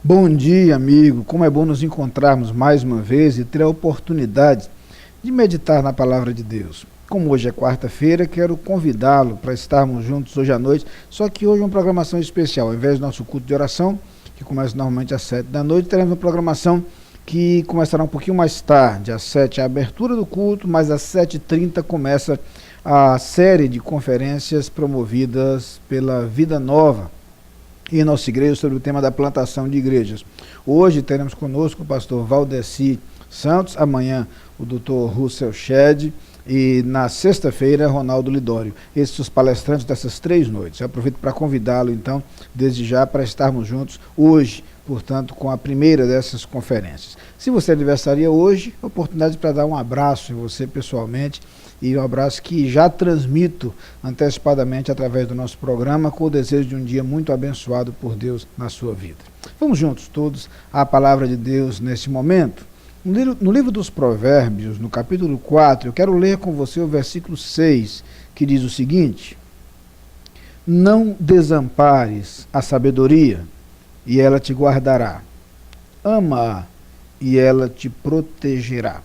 Bom dia, amigo. Como é bom nos encontrarmos mais uma vez e ter a oportunidade de meditar na palavra de Deus. Como hoje é quarta-feira, quero convidá-lo para estarmos juntos hoje à noite, só que hoje é uma programação especial. Ao invés do nosso culto de oração, que começa normalmente às 7 da noite, teremos uma programação que começará um pouquinho mais tarde. Às 7 é a abertura do culto, mas às 7h30 começa a série de conferências promovidas pela Vida Nova e nossa igreja sobre o tema da plantação de igrejas. Hoje teremos conosco o pastor Valdeci Santos, amanhã o Dr. Russell Shedd e na sexta-feira Ronaldo Lidório. Esses são os palestrantes dessas 3 noites. Eu aproveito para convidá-lo então, desde já, para estarmos juntos hoje, portanto, com a primeira dessas conferências. Se você aniversaria hoje, oportunidade para dar um abraço em você pessoalmente, e um abraço que já transmito antecipadamente através do nosso programa, com o desejo de um dia muito abençoado por Deus na sua vida. Vamos juntos todos à palavra de Deus neste momento. No livro dos Provérbios, no capítulo 4, eu quero ler com você o versículo 6, que diz o seguinte: não desampares a sabedoria, e ela te guardará. Ama-a, e ela te protegerá.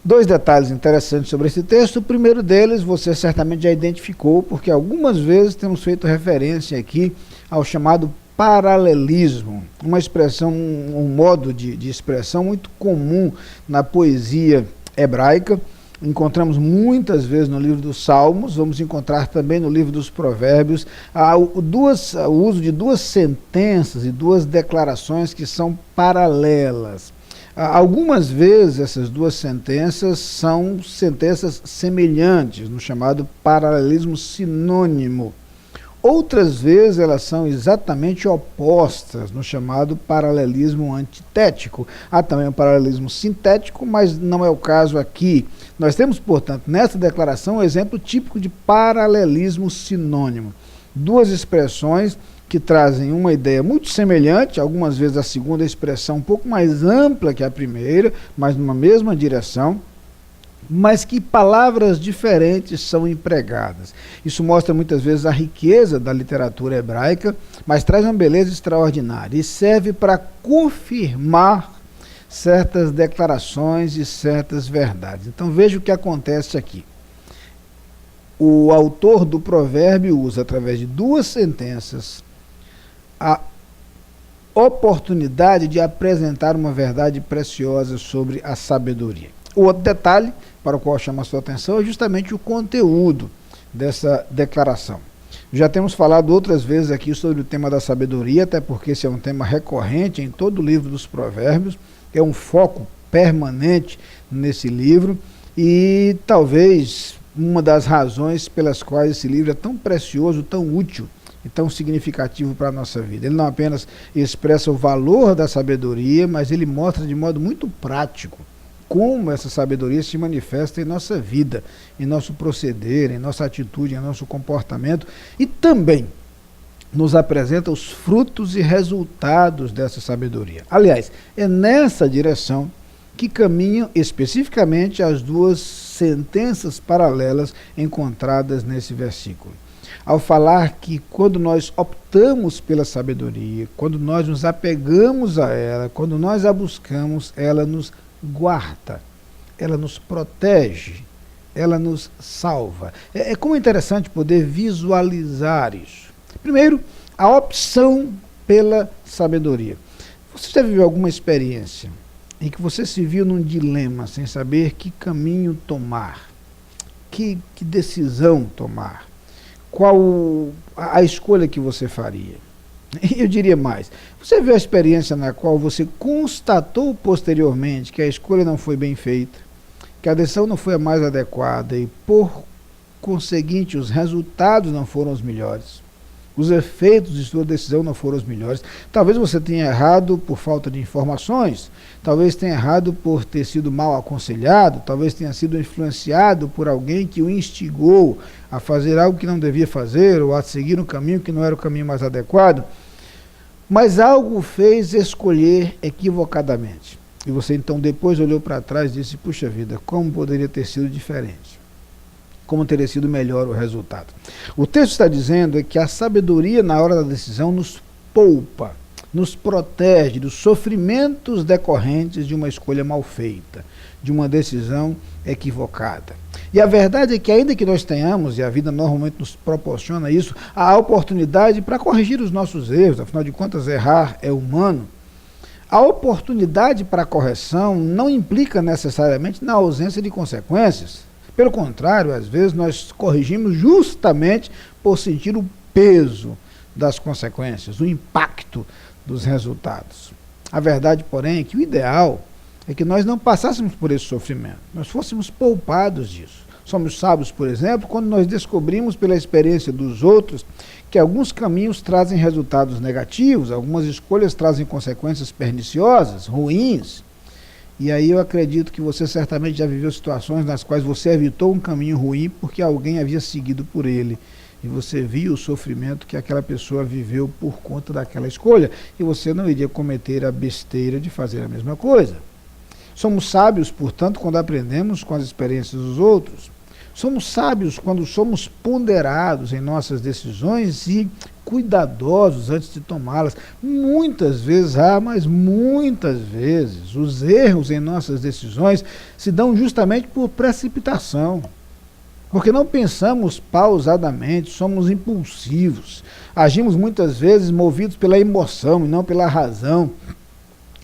2 detalhes interessantes sobre esse texto. O primeiro deles você certamente já identificou, porque algumas vezes temos feito referência aqui ao chamado paralelismo, uma expressão, um modo de expressão muito comum na poesia hebraica. Encontramos muitas vezes no livro dos Salmos, vamos encontrar também no livro dos Provérbios, o uso de 2 sentenças e 2 declarações que são paralelas. Algumas vezes essas 2 sentenças são sentenças semelhantes, no chamado paralelismo sinônimo. Outras vezes elas são exatamente opostas, no chamado paralelismo antitético. Há também o paralelismo sintético, mas não é o caso aqui. Nós temos, portanto, nessa declaração um exemplo típico de paralelismo sinônimo. 2 expressões que trazem uma ideia muito semelhante, algumas vezes a segunda expressão um pouco mais ampla que a primeira, mas numa mesma direção, mas que palavras diferentes são empregadas. Isso mostra muitas vezes a riqueza da literatura hebraica, mas traz uma beleza extraordinária e serve para confirmar certas declarações e certas verdades. Então veja o que acontece aqui. O autor do provérbio usa, através de 2 sentenças, a oportunidade de apresentar uma verdade preciosa sobre a sabedoria. O outro detalhe, para o qual chama a sua atenção, é justamente o conteúdo dessa declaração. Já temos falado outras vezes aqui sobre o tema da sabedoria, até porque esse é um tema recorrente em todo o livro dos Provérbios, é um foco permanente nesse livro, e talvez uma das razões pelas quais esse livro é tão precioso, tão útil e tão significativo para a nossa vida. Ele não apenas expressa o valor da sabedoria, mas ele mostra de modo muito prático como essa sabedoria se manifesta em nossa vida, em nosso proceder, em nossa atitude, em nosso comportamento, e também nos apresenta os frutos e resultados dessa sabedoria. Aliás, é nessa direção que caminham especificamente as 2 sentenças paralelas encontradas nesse versículo. Ao falar que quando nós optamos pela sabedoria, quando nós nos apegamos a ela, quando nós a buscamos, ela nos guarda, ela nos protege, ela nos salva. É como interessante poder visualizar isso. Primeiro, a opção pela sabedoria. Você já viveu alguma experiência em que você se viu num dilema sem saber que caminho tomar, que decisão tomar, qual a escolha que você faria? Eu diria mais, você viu a experiência na qual você constatou posteriormente que a escolha não foi bem feita, que a decisão não foi a mais adequada e, por conseguinte, os resultados não foram os melhores, os efeitos de sua decisão não foram os melhores. Talvez você tenha errado por falta de informações, talvez tenha errado por ter sido mal aconselhado, talvez tenha sido influenciado por alguém que o instigou a fazer algo que não devia fazer ou a seguir um caminho que não era o caminho mais adequado, mas algo fez escolher equivocadamente. E você então depois olhou para trás e disse: puxa vida, como poderia ter sido diferente? Como teria sido melhor o resultado? O texto está dizendo que a sabedoria na hora da decisão nos poupa. nos protege dos sofrimentos decorrentes de uma escolha mal feita, de uma decisão equivocada. E a verdade é que, ainda que nós tenhamos, e a vida normalmente nos proporciona isso, a oportunidade para corrigir os nossos erros, afinal de contas, errar é humano, a oportunidade para a correção não implica necessariamente na ausência de consequências. Pelo contrário, às vezes nós corrigimos justamente por sentir o peso das consequências, o impacto dos resultados. A verdade, porém, é que o ideal é que nós não passássemos por esse sofrimento, nós fôssemos poupados disso. Somos sábios, por exemplo, quando nós descobrimos pela experiência dos outros que alguns caminhos trazem resultados negativos, algumas escolhas trazem consequências perniciosas, ruins. E aí eu acredito que você certamente já viveu situações nas quais você evitou um caminho ruim porque alguém havia seguido por ele. E você viu o sofrimento que aquela pessoa viveu por conta daquela escolha. E você não iria cometer a besteira de fazer a mesma coisa. Somos sábios, portanto, quando aprendemos com as experiências dos outros. Somos sábios quando somos ponderados em nossas decisões e cuidadosos antes de tomá-las. Muitas vezes, mas muitas vezes, os erros em nossas decisões se dão justamente por precipitação. Porque não pensamos pausadamente, somos impulsivos. Agimos muitas vezes movidos pela emoção e não pela razão.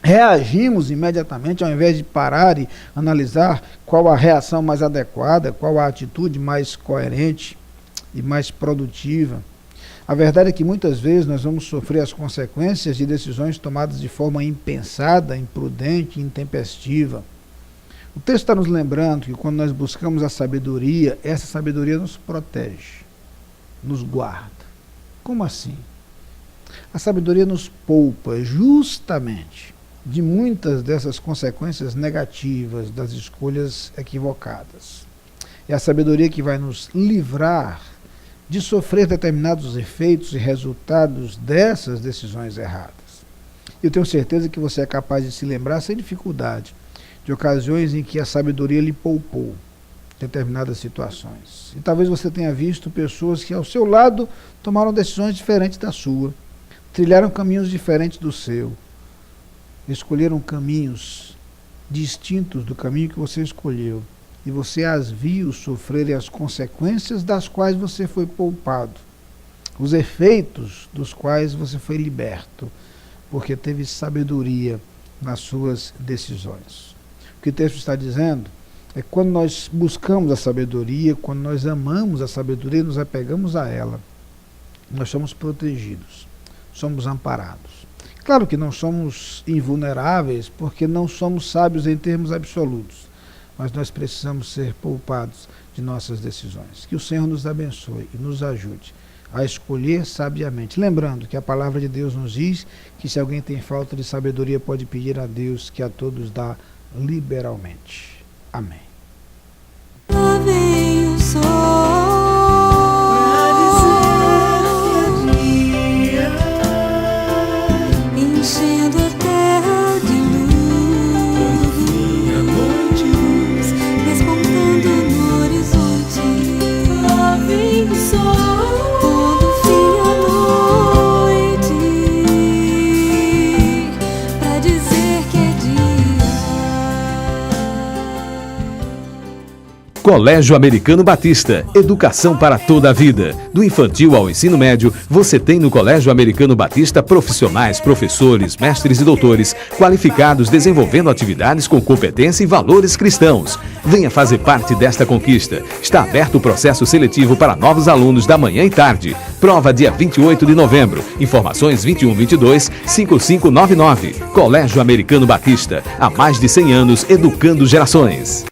Reagimos imediatamente ao invés de parar e analisar qual a reação mais adequada, qual a atitude mais coerente e mais produtiva. A verdade é que muitas vezes nós vamos sofrer as consequências de decisões tomadas de forma impensada, imprudente e intempestiva. O texto está nos lembrando que quando nós buscamos a sabedoria, essa sabedoria nos protege, nos guarda. Como assim? A sabedoria nos poupa justamente de muitas dessas consequências negativas das escolhas equivocadas. É a sabedoria que vai nos livrar de sofrer determinados efeitos e resultados dessas decisões erradas. Eu tenho certeza que você é capaz de se lembrar sem dificuldade de ocasiões em que a sabedoria lhe poupou determinadas situações. E talvez você tenha visto pessoas que ao seu lado tomaram decisões diferentes da sua, trilharam caminhos diferentes do seu, escolheram caminhos distintos do caminho que você escolheu, e você as viu sofrerem as consequências das quais você foi poupado, os efeitos dos quais você foi liberto, porque teve sabedoria nas suas decisões. O que o texto está dizendo é que quando nós buscamos a sabedoria, quando nós amamos a sabedoria e nos apegamos a ela, nós somos protegidos, somos amparados. Claro que não somos invulneráveis, porque não somos sábios em termos absolutos, mas nós precisamos ser poupados de nossas decisões. Que o Senhor nos abençoe e nos ajude a escolher sabiamente. Lembrando que a palavra de Deus nos diz que se alguém tem falta de sabedoria, pode pedir a Deus, que a todos dá liberalmente. Amém. Lá vem o sol. Enchendo a terra de luz, despontando no horizonte. Lá vem o sol, quando fim a noite, pra dizer que é dia. Colégio Americano Batista, educação para toda a vida. Do infantil ao ensino médio, você tem no Colégio Americano Batista profissionais, professores, mestres e doutores, qualificados desenvolvendo atividades com competência e valores cristãos. Venha fazer parte desta conquista. Está aberto o processo seletivo para novos alunos da manhã e tarde. Prova dia 28 de novembro. Informações 2122-5599. Colégio Americano Batista, há mais de 100 anos educando gerações.